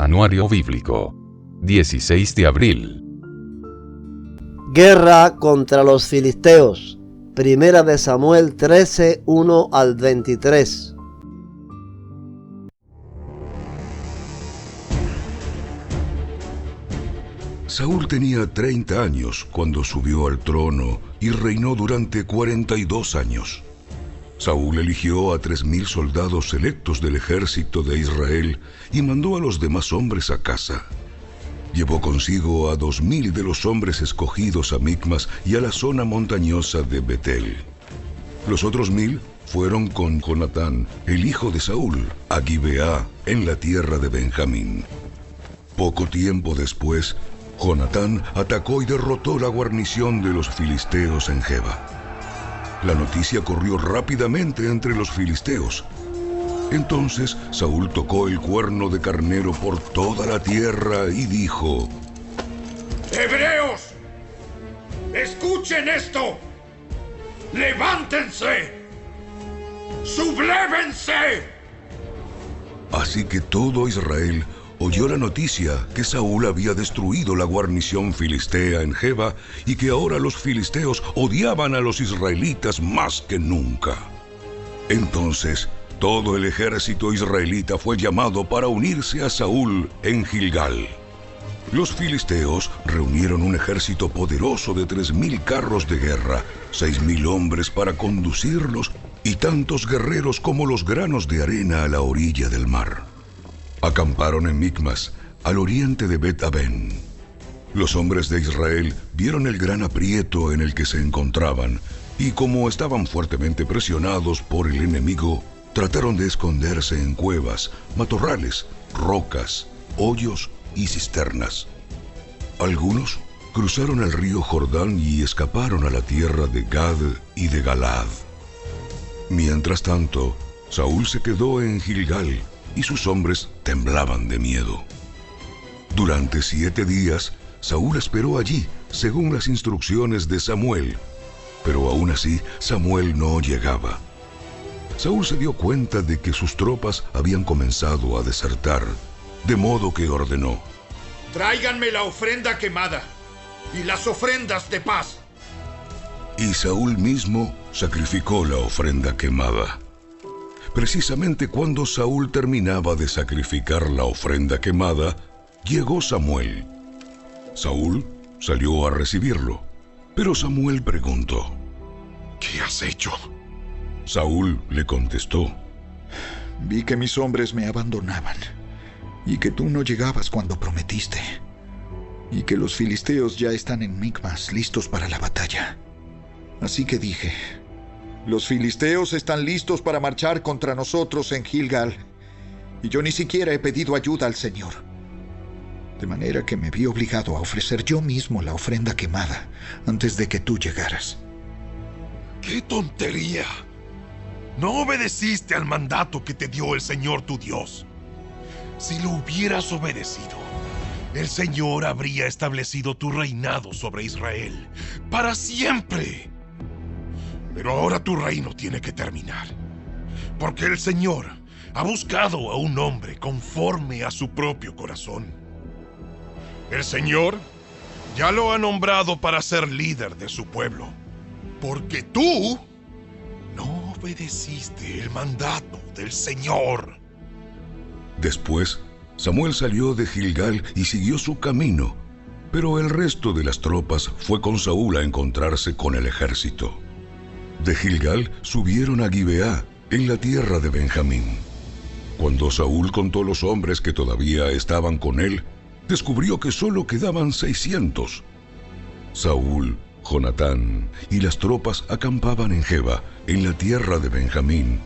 Anuario Bíblico. 16 de abril. Guerra contra los filisteos. Primera de Samuel 13, 1 al 23. Saúl tenía 30 años cuando subió al trono y reinó durante 42 años. Saúl eligió a 3,000 soldados selectos del ejército de Israel y mandó a los demás hombres a casa. Llevó consigo a 2,000 de los hombres escogidos a Micmas y a la zona montañosa de Betel. Los otros 1,000 fueron con Jonatán, el hijo de Saúl, a Gibeá, en la tierra de Benjamín. Poco tiempo después, Jonatán atacó y derrotó la guarnición de los filisteos en Geba. La noticia corrió rápidamente entre los filisteos. Entonces Saúl tocó el cuerno de carnero por toda la tierra y dijo: ¡Hebreos! ¡Escuchen esto! ¡Levántense! ¡Sublévense! Así que todo Israel oyó la noticia que Saúl había destruido la guarnición filistea en Geba y que ahora los filisteos odiaban a los israelitas más que nunca. Entonces, todo el ejército israelita fue llamado para unirse a Saúl en Gilgal. Los filisteos reunieron un ejército poderoso de 3,000 carros de guerra, 6,000 hombres para conducirlos y tantos guerreros como los granos de arena a la orilla del mar. Acamparon en Micmas, al oriente de Bet-Aven. Los hombres de Israel vieron el gran aprieto en el que se encontraban y, como estaban fuertemente presionados por el enemigo, trataron de esconderse en cuevas, matorrales, rocas, hoyos y cisternas. Algunos cruzaron el río Jordán y escaparon a la tierra de Gad y de Galaad. Mientras tanto, Saúl se quedó en Gilgal y sus hombres temblaban de miedo. Durante 7 días, Saúl esperó allí, según las instrucciones de Samuel, pero aún así Samuel no llegaba. Saúl se dio cuenta de que sus tropas habían comenzado a desertar, de modo que ordenó: ¡Tráiganme la ofrenda quemada y las ofrendas de paz! Y Saúl mismo sacrificó la ofrenda quemada. Precisamente cuando Saúl terminaba de sacrificar la ofrenda quemada, llegó Samuel. Saúl salió a recibirlo, pero Samuel preguntó: ¿Qué has hecho? Saúl le contestó: Vi que mis hombres me abandonaban, y que tú no llegabas cuando prometiste, y que los filisteos ya están en Micmas listos para la batalla. Así que dije: los filisteos están listos para marchar contra nosotros en Gilgal, y yo ni siquiera he pedido ayuda al Señor. De manera que me vi obligado a ofrecer yo mismo la ofrenda quemada antes de que tú llegaras. ¡Qué tontería! No obedeciste al mandato que te dio el Señor tu Dios. Si lo hubieras obedecido, el Señor habría establecido tu reinado sobre Israel para siempre. Pero ahora tu reino tiene que terminar, porque el Señor ha buscado a un hombre conforme a su propio corazón. El Señor ya lo ha nombrado para ser líder de su pueblo, porque tú no obedeciste el mandato del Señor. Después, Samuel salió de Gilgal y siguió su camino, pero el resto de las tropas fue con Saúl a encontrarse con el ejército. De Gilgal subieron a Gibeá, en la tierra de Benjamín. Cuando Saúl contó los hombres que todavía estaban con él, descubrió que solo quedaban 600. Saúl, Jonatán y las tropas acampaban en Geba, en la tierra de Benjamín,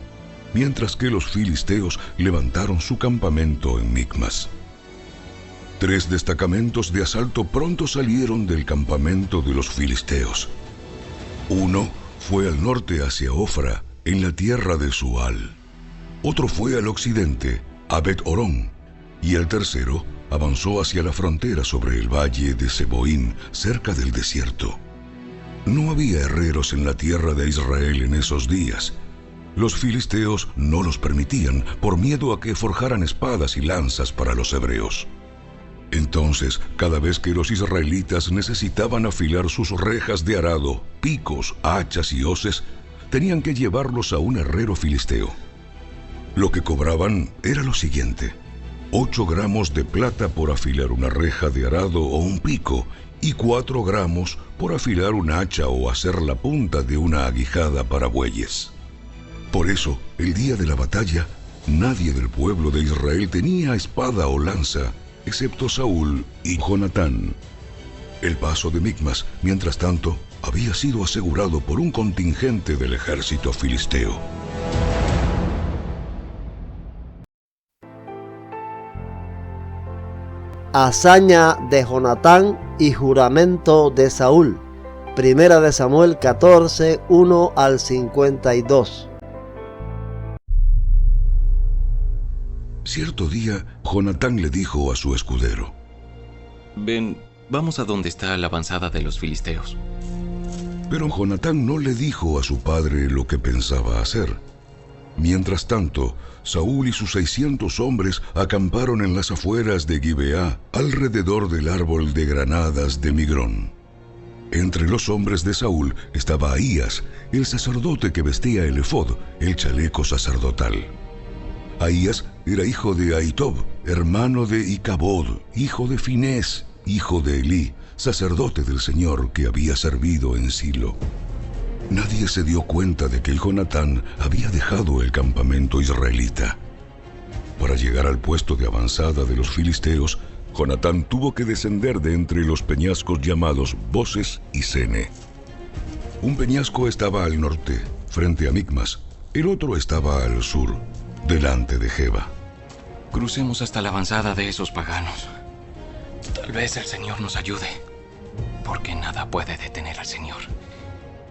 mientras que los filisteos levantaron su campamento en Micmas. 3 destacamentos de asalto pronto salieron del campamento de los filisteos. Uno fue al norte hacia Ofra, en la tierra de Sual. Otro fue al occidente, a Bet-Horón, y el tercero avanzó hacia la frontera sobre el valle de Seboín, cerca del desierto. No había herreros en la tierra de Israel en esos días, Los filisteos no los permitían por miedo a que forjaran espadas y lanzas para los hebreos. Entonces, cada vez que los israelitas necesitaban afilar sus rejas de arado, picos, hachas y hoces, tenían que llevarlos a un herrero filisteo. Lo que cobraban era lo siguiente: 8 gramos de plata por afilar una reja de arado o un pico, y 4 gramos por afilar un hacha o hacer la punta de una aguijada para bueyes. Por eso, el día de la batalla, nadie del pueblo de Israel tenía espada o lanza, excepto Saúl y Jonatán. El paso de Micmas, mientras tanto, había sido asegurado por un contingente del ejército filisteo. Hazaña de Jonatán y juramento de Saúl. Primera de Samuel 14, 1 al 52. Cierto día, Jonatán le dijo a su escudero: Ven, vamos a donde está la avanzada de los filisteos. Pero Jonatán no le dijo a su padre lo que pensaba hacer. Mientras tanto, Saúl y sus 600 hombres acamparon en las afueras de Gibeá, alrededor del árbol de granadas de Migrón. Entre los hombres de Saúl estaba Ahías, el sacerdote que vestía el efod, el chaleco sacerdotal. Ahías era hijo de Ahitob, hermano de Icabod, hijo de Finés, hijo de Elí, sacerdote del Señor que había servido en Silo. Nadie se dio cuenta de que el Jonatán había dejado el campamento israelita. Para llegar al puesto de avanzada de los filisteos, Jonatán tuvo que descender de entre los peñascos llamados Boses y Sene. Un peñasco estaba al norte, frente a Micmas, el otro estaba al sur, delante de Geba. Crucemos hasta la avanzada de esos paganos. Tal vez el Señor nos ayude, porque nada puede detener al Señor.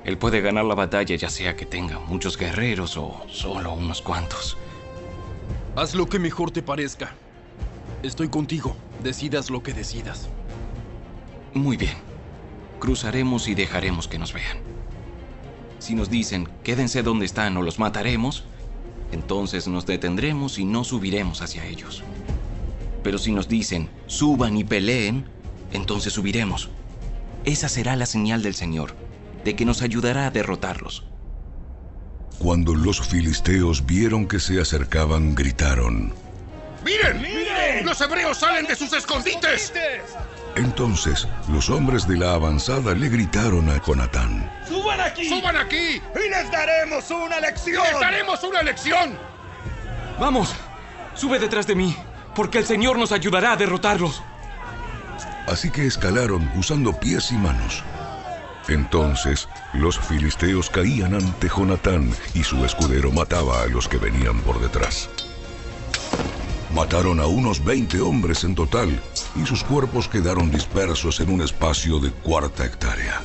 Él puede ganar la batalla, ya sea que tenga muchos guerreros o solo unos cuantos. Haz lo que mejor te parezca. Estoy contigo, decidas lo que decidas. Muy bien. Cruzaremos y dejaremos que nos vean. Si nos dicen, quédense donde están o los mataremos, entonces nos detendremos y no subiremos hacia ellos. Pero si nos dicen, suban y peleen, entonces subiremos. Esa será la señal del Señor, de que nos ayudará a derrotarlos. Cuando los filisteos vieron que se acercaban, gritaron: ¡Miren! ¡Miren! ¡Los hebreos salen de sus escondites! Entonces los hombres de la avanzada le gritaron a Jonatán: ¡Suban aquí! ¡Suban aquí! ¡Y les daremos una lección! ¡Les daremos una lección! ¡Vamos! ¡Sube detrás de mí! Porque el Señor nos ayudará a derrotarlos. Así que escalaron usando pies y manos. Entonces los filisteos caían ante Jonatán y su escudero mataba a los que venían por detrás. Mataron a unos 20 hombres en total y sus cuerpos quedaron dispersos en un espacio de 1/4 hectárea.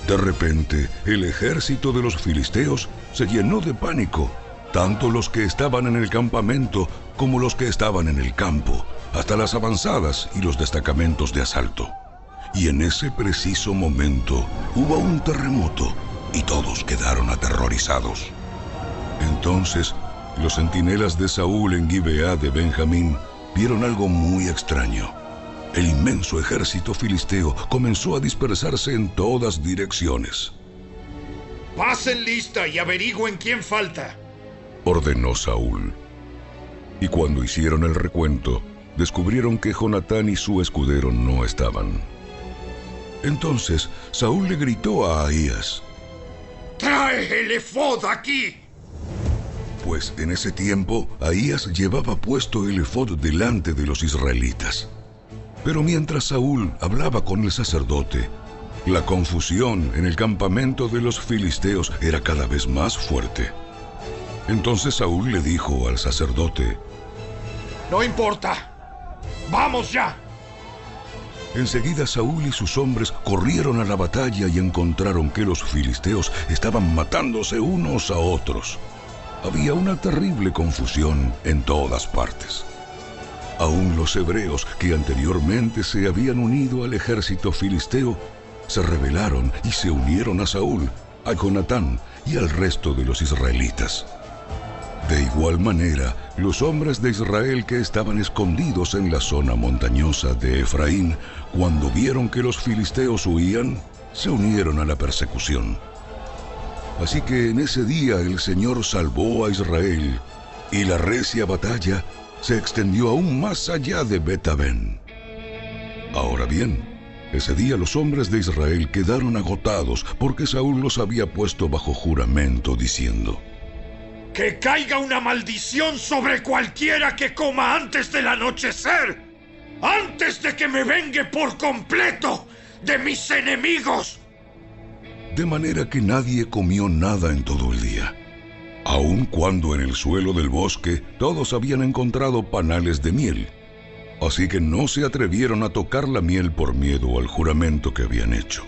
De repente, el ejército de los filisteos se llenó de pánico, tanto los que estaban en el campamento como los que estaban en el campo, hasta las avanzadas y los destacamentos de asalto. Y en ese preciso momento hubo un terremoto y todos quedaron aterrorizados. Entonces, los centinelas de Saúl en Gibeá de Benjamín vieron algo muy extraño. El inmenso ejército filisteo comenzó a dispersarse en todas direcciones. Pasen lista y averigüen quién falta, ordenó Saúl. Y cuando hicieron el recuento, descubrieron que Jonatán y su escudero no estaban. Entonces Saúl le gritó a Ahías: ¡Trae el efod aquí! Pues en ese tiempo Ahías llevaba puesto el efod delante de los israelitas. Pero mientras Saúl hablaba con el sacerdote, la confusión en el campamento de los filisteos era cada vez más fuerte. Entonces Saúl le dijo al sacerdote: No importa, ¡vamos ya! Enseguida Saúl y sus hombres corrieron a la batalla y encontraron que los filisteos estaban matándose unos a otros. Había una terrible confusión en todas partes. Aún los hebreos que anteriormente se habían unido al ejército filisteo se rebelaron y se unieron a Saúl, a Jonatán y al resto de los israelitas. De igual manera, los hombres de Israel que estaban escondidos en la zona montañosa de Efraín, cuando vieron que los filisteos huían, se unieron a la persecución. Así que en ese día el Señor salvó a Israel, y la recia batalla se extendió aún más allá de Bet-Aven. Ahora bien, ese día los hombres de Israel quedaron agotados porque Saúl los había puesto bajo juramento diciendo: ¡Que caiga una maldición sobre cualquiera que coma antes del anochecer! ¡Antes de que me vengue por completo de mis enemigos! De manera que nadie comió nada en todo el día, aun cuando en el suelo del bosque todos habían encontrado panales de miel. Así que no se atrevieron a tocar la miel por miedo al juramento que habían hecho.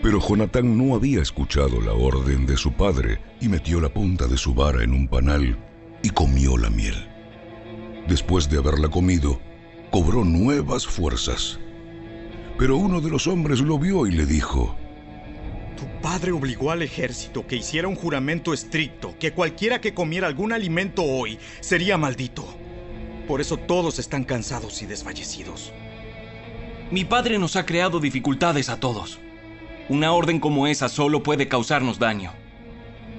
Pero Jonatán no había escuchado la orden de su padre y metió la punta de su vara en un panal y comió la miel. Después de haberla comido, cobró nuevas fuerzas. Pero uno de los hombres lo vio y le dijo: Tu padre obligó al ejército que hiciera un juramento estricto, que cualquiera que comiera algún alimento hoy sería maldito. Por eso todos están cansados y desfallecidos. Mi padre nos ha creado dificultades a todos. Una orden como esa solo puede causarnos daño.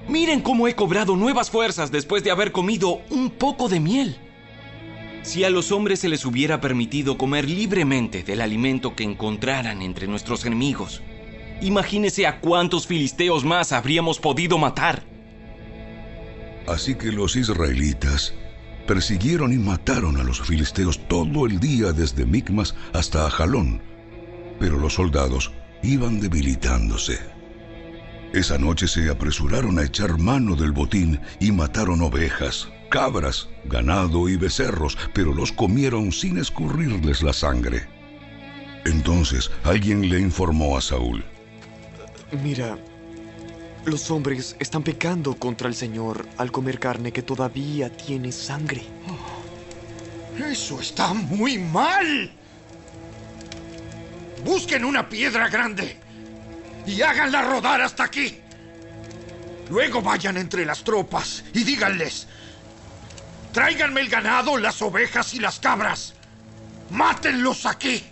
Miren cómo he cobrado nuevas fuerzas después de haber comido un poco de miel. Si a los hombres se les hubiera permitido comer libremente del alimento que encontraran entre nuestros enemigos, imagínese a cuántos filisteos más habríamos podido matar. Así que los israelitas persiguieron y mataron a los filisteos todo el día desde Micmas hasta Ajalón, pero los soldados iban debilitándose. Esa noche se apresuraron a echar mano del botín y mataron ovejas, cabras, ganado y becerros, pero los comieron sin escurrirles la sangre. Entonces alguien le informó a Saúl: Mira, los hombres están pecando contra el Señor al comer carne que todavía tiene sangre. ¡Eso está muy mal! Busquen una piedra grande y háganla rodar hasta aquí. Luego vayan entre las tropas y díganles: tráiganme el ganado, las ovejas y las cabras. Mátenlos aquí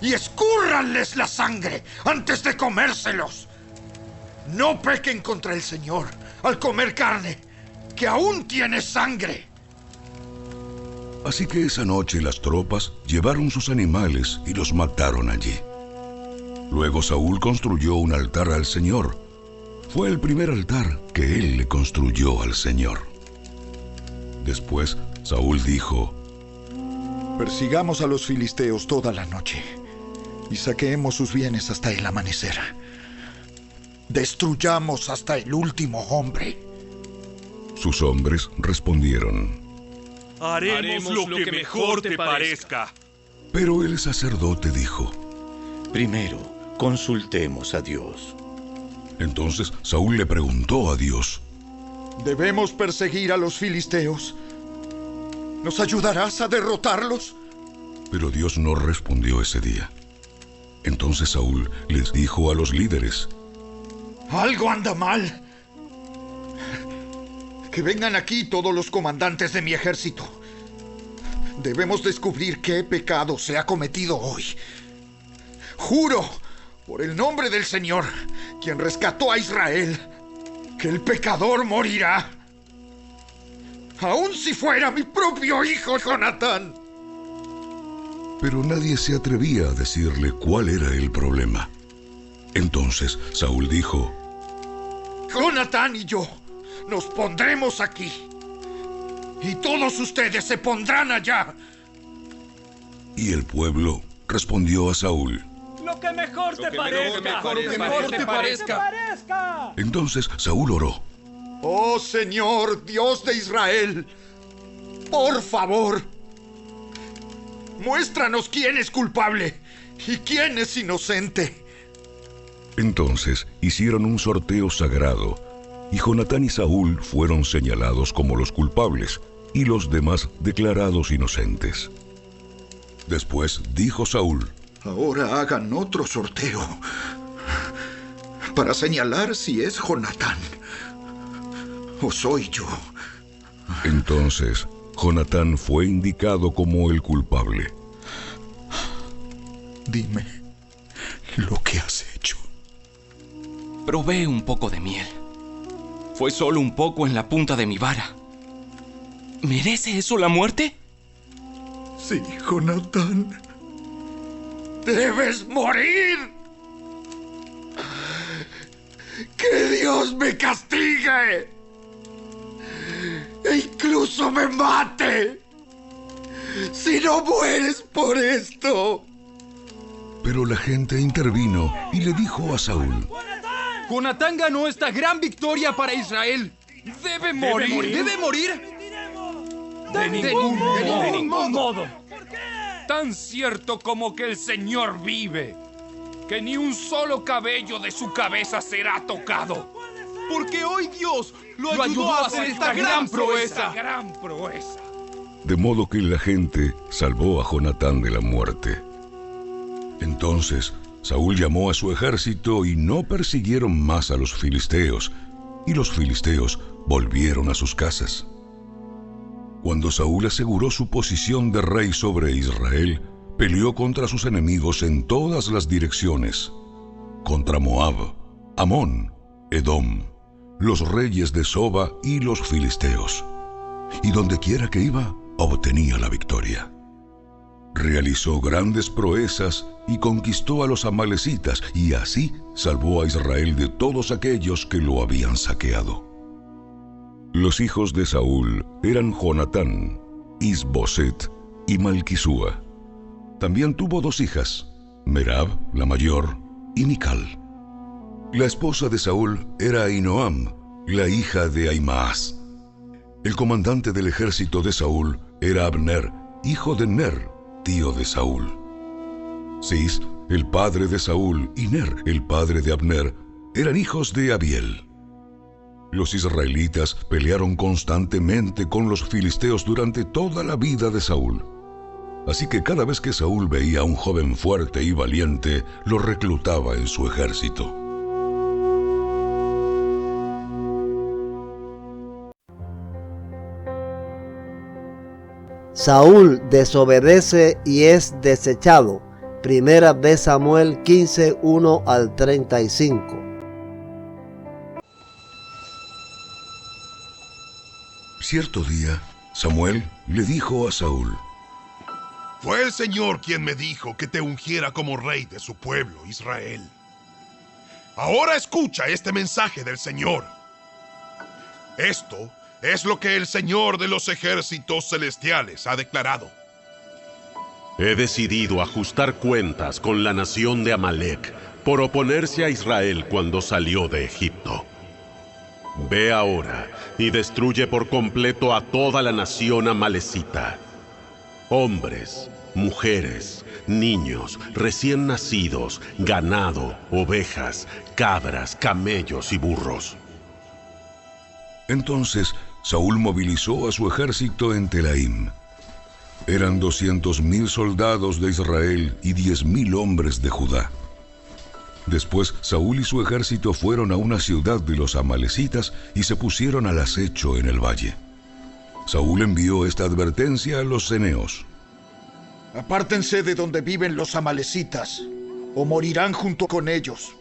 y escúrranles la sangre antes de comérselos. No pequen contra el Señor al comer carne que aún tiene sangre. Así que esa noche las tropas llevaron sus animales y los mataron allí. Luego Saúl construyó un altar al Señor. Fue el primer altar que él le construyó al Señor. Después Saúl dijo: Persigamos a los filisteos toda la noche y saqueemos sus bienes hasta el amanecer. Destruyamos hasta el último hombre. Sus hombres respondieron: Haremos lo que mejor te parezca. Pero el sacerdote dijo: Primero, consultemos a Dios. Entonces Saúl le preguntó a Dios: ¿Debemos perseguir a los filisteos? ¿Nos ayudarás a derrotarlos? Pero Dios no respondió ese día. Entonces Saúl les dijo a los líderes: Algo anda mal. Que vengan aquí todos los comandantes de mi ejército. Debemos descubrir qué pecado se ha cometido hoy. Juro, por el nombre del Señor, quien rescató a Israel, que el pecador morirá. Aun si fuera mi propio hijo Jonatán. Pero nadie se atrevía a decirle cuál era el problema. Entonces Saúl dijo: Jonatán y yo nos pondremos aquí, y todos ustedes se pondrán allá. Y el pueblo respondió a Saúl: Lo que mejor te parezca. Entonces Saúl oró: Oh Señor, Dios de Israel, por favor, muéstranos quién es culpable y quién es inocente. Entonces hicieron un sorteo sagrado, y Jonatán y Saúl fueron señalados como los culpables, y los demás declarados inocentes. Después dijo Saúl: Ahora hagan otro sorteo para señalar si es Jonatán o soy yo. Entonces, Jonatán fue indicado como el culpable. Dime lo que has hecho. Probé un poco de miel. Fue solo un poco en la punta de mi vara. ¿Merece eso la muerte? Sí, Jonatán. ¡Debes morir! ¡Que Dios me castigue! ¡E incluso me mate! ¡Si no mueres por esto! Pero la gente intervino y le dijo a Saúl: Jonatán ganó esta gran victoria para Israel. ¡Debe morir! ¡Debe morir! De ningún modo. Tan cierto como que el Señor vive, que ni un solo cabello de su cabeza será tocado. Porque hoy Dios lo ayudó a hacer esta gran proeza. De modo que la gente salvó a Jonatán de la muerte. Entonces Saúl llamó a su ejército y no persiguieron más a los filisteos, y los filisteos volvieron a sus casas. Cuando Saúl aseguró su posición de rey sobre Israel, peleó contra sus enemigos en todas las direcciones, contra Moab, Amón, Edom, los reyes de Soba y los filisteos. Y dondequiera que iba, obtenía la victoria. Realizó grandes proezas y conquistó a los amalecitas, y así salvó a Israel de todos aquellos que lo habían saqueado. Los hijos de Saúl eran Jonatán, Isboset y Malquisúa. También tuvo 2 hijas, Merab, la mayor, y Mical. La esposa de Saúl era Ahinoam, la hija de Ahimaas. El comandante del ejército de Saúl era Abner, hijo de Ner, tío de Saúl. Cis, el padre de Saúl, y Ner, el padre de Abner, eran hijos de Abiel. Los israelitas pelearon constantemente con los filisteos durante toda la vida de Saúl. Así que cada vez que Saúl veía a un joven fuerte y valiente, lo reclutaba en su ejército. Saúl desobedece y es desechado. Primera de Samuel 15, 1 al 35. Cierto día, Samuel le dijo a Saúl: Fue el Señor quien me dijo que te ungiera como rey de su pueblo, Israel. Ahora escucha este mensaje del Señor. Esto es lo que el Señor de los ejércitos celestiales ha declarado. He decidido ajustar cuentas con la nación de Amalec por oponerse a Israel cuando salió de Egipto. Ve ahora y destruye por completo a toda la nación amalecita. Hombres, mujeres, niños, recién nacidos, ganado, ovejas, cabras, camellos y burros. Entonces Saúl movilizó a su ejército en Telaim. Eran 200,000 soldados de Israel y 10,000 hombres de Judá. Después Saúl y su ejército fueron a una ciudad de los amalecitas y se pusieron al acecho en el valle. Saúl envió esta advertencia a los ceneos: Apártense de donde viven los amalecitas, o morirán junto con ellos.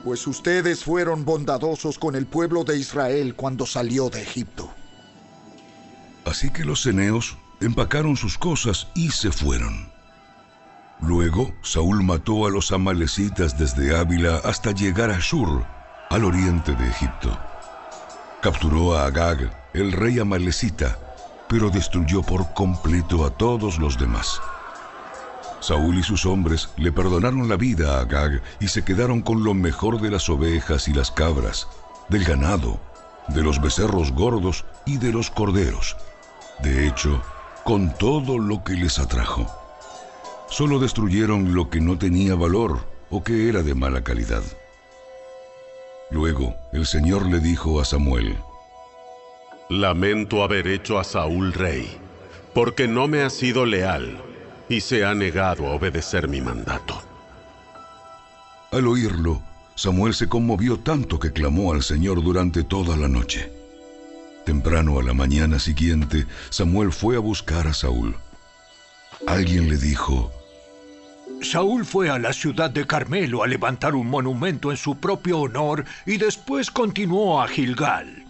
Pues ustedes fueron bondadosos con el pueblo de Israel cuando salió de Egipto. Así que los ceneos empacaron sus cosas y se fueron. Luego Saúl mató a los amalecitas desde Ávila hasta llegar a Shur, al oriente de Egipto. Capturó a Agag, el rey amalecita, pero destruyó por completo a todos los demás. Saúl y sus hombres le perdonaron la vida a Agag y se quedaron con lo mejor de las ovejas y las cabras, del ganado, de los becerros gordos y de los corderos. De hecho, con todo lo que les atrajo. Solo destruyeron lo que no tenía valor o que era de mala calidad. Luego el Señor le dijo a Samuel: Lamento haber hecho a Saúl rey, porque no me ha sido leal y se ha negado a obedecer mi mandato. Al oírlo, Samuel se conmovió tanto que clamó al Señor durante toda la noche. Temprano a la mañana siguiente, Samuel fue a buscar a Saúl. Alguien le dijo: Saúl fue a la ciudad de Carmelo a levantar un monumento en su propio honor y después continuó a Gilgal.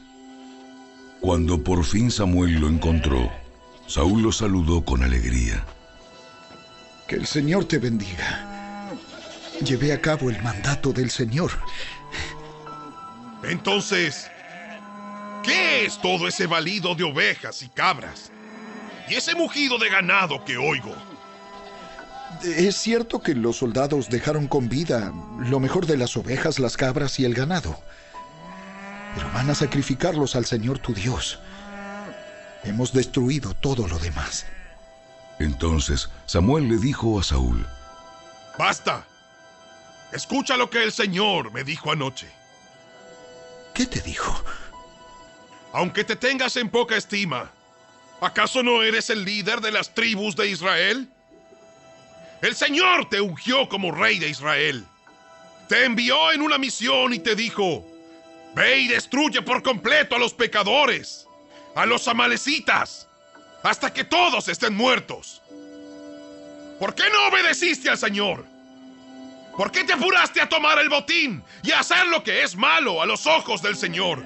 Cuando por fin Samuel lo encontró, Saúl lo saludó con alegría. Que el Señor te bendiga. Llevé a cabo el mandato del Señor. Entonces, ¿qué es todo ese balido de ovejas y cabras? Y ese mugido de ganado que oigo. Es cierto que los soldados dejaron con vida lo mejor de las ovejas, las cabras y el ganado. Pero van a sacrificarlos al Señor tu Dios. Hemos destruido todo lo demás. Entonces Samuel le dijo a Saúl: ¡Basta! Escucha lo que el Señor me dijo anoche. ¿Qué te dijo? Aunque te tengas en poca estima, ¿acaso no eres el líder de las tribus de Israel? El Señor te ungió como rey de Israel. Te envió en una misión y te dijo: ve y destruye por completo a los pecadores, a los amalecitas, hasta que todos estén muertos. ¿Por qué no obedeciste al Señor? ¿Por qué te apuraste a tomar el botín y a hacer lo que es malo a los ojos del Señor?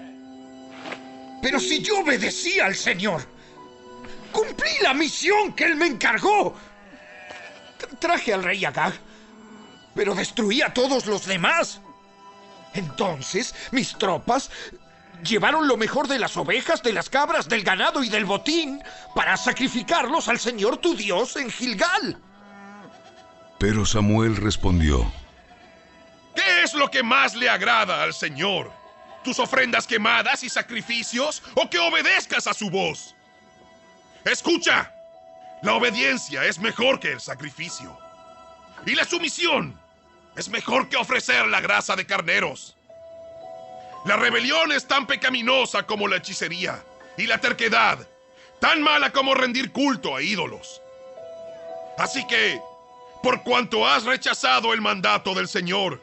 Pero si yo obedecí al Señor, cumplí la misión que Él me encargó. Traje al rey Agag, pero destruí a todos los demás. Entonces, mis tropas llevaron lo mejor de las ovejas, de las cabras, del ganado y del botín para sacrificarlos al Señor tu Dios en Gilgal. Pero Samuel respondió: ¿qué es lo que más le agrada al Señor? ¿Tus ofrendas quemadas y sacrificios o que obedezcas a su voz? Escucha, la obediencia es mejor que el sacrificio. Y la sumisión es mejor que ofrecer la grasa de carneros. La rebelión es tan pecaminosa como la hechicería, y la terquedad tan mala como rendir culto a ídolos. Así que, por cuanto has rechazado el mandato del Señor,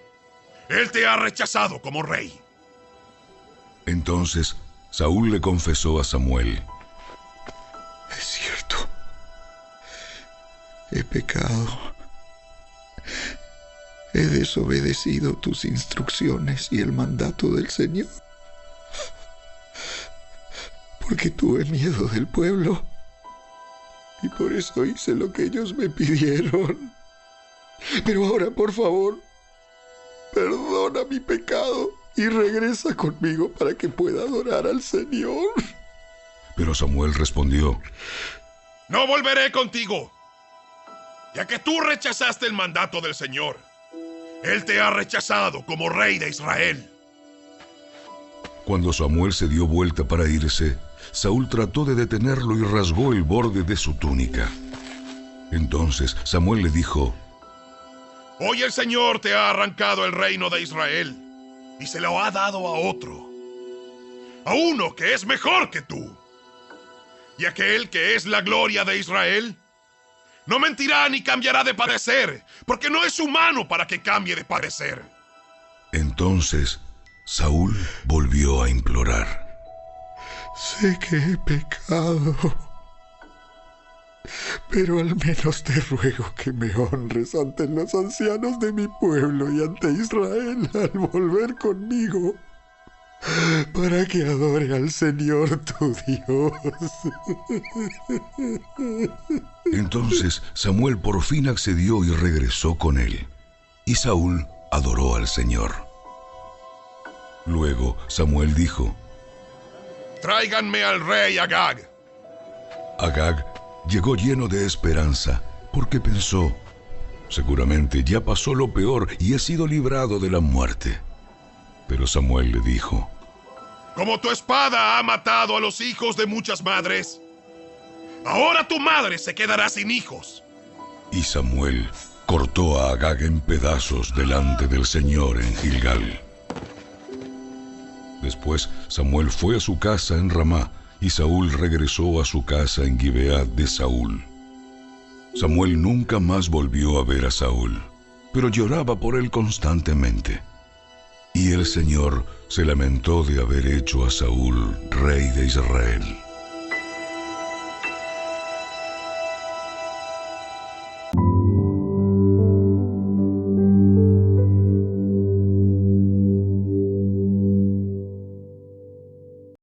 Él te ha rechazado como rey. Entonces Saúl le confesó a Samuel: es cierto, he pecado. He desobedecido tus instrucciones y el mandato del Señor, porque tuve miedo del pueblo y por eso hice lo que ellos me pidieron. Pero ahora, por favor, perdona mi pecado y regresa conmigo para que pueda adorar al Señor. Pero Samuel respondió: no volveré contigo, ya que tú rechazaste el mandato del Señor. Él te ha rechazado como rey de Israel. Cuando Samuel se dio vuelta para irse, Saúl trató de detenerlo y rasgó el borde de su túnica. Entonces Samuel le dijo: hoy el Señor te ha arrancado el reino de Israel y se lo ha dado a otro, a uno que es mejor que tú. Y aquel que es la gloria de Israel no mentirá ni cambiará de parecer, porque no es humano para que cambie de parecer. Entonces Saúl volvió a implorar: sé que he pecado, pero al menos te ruego que me honres ante los ancianos de mi pueblo y ante Israel al volver conmigo, para que adore al Señor tu Dios. Entonces Samuel por fin accedió y regresó con él, y Saúl adoró al Señor. Luego Samuel dijo: tráiganme al rey Agag. Agag llegó lleno de esperanza, porque pensó: seguramente ya pasó lo peor y he sido librado de la muerte. Pero Samuel le dijo: como tu espada ha matado a los hijos de muchas madres, ahora tu madre se quedará sin hijos. Y Samuel cortó a Agag en pedazos delante del Señor en Gilgal. Después Samuel fue a su casa en Ramá, y Saúl regresó a su casa en Gibeá de Saúl. Samuel nunca más volvió a ver a Saúl, pero lloraba por él constantemente. Y el Señor se lamentó de haber hecho a Saúl rey de Israel.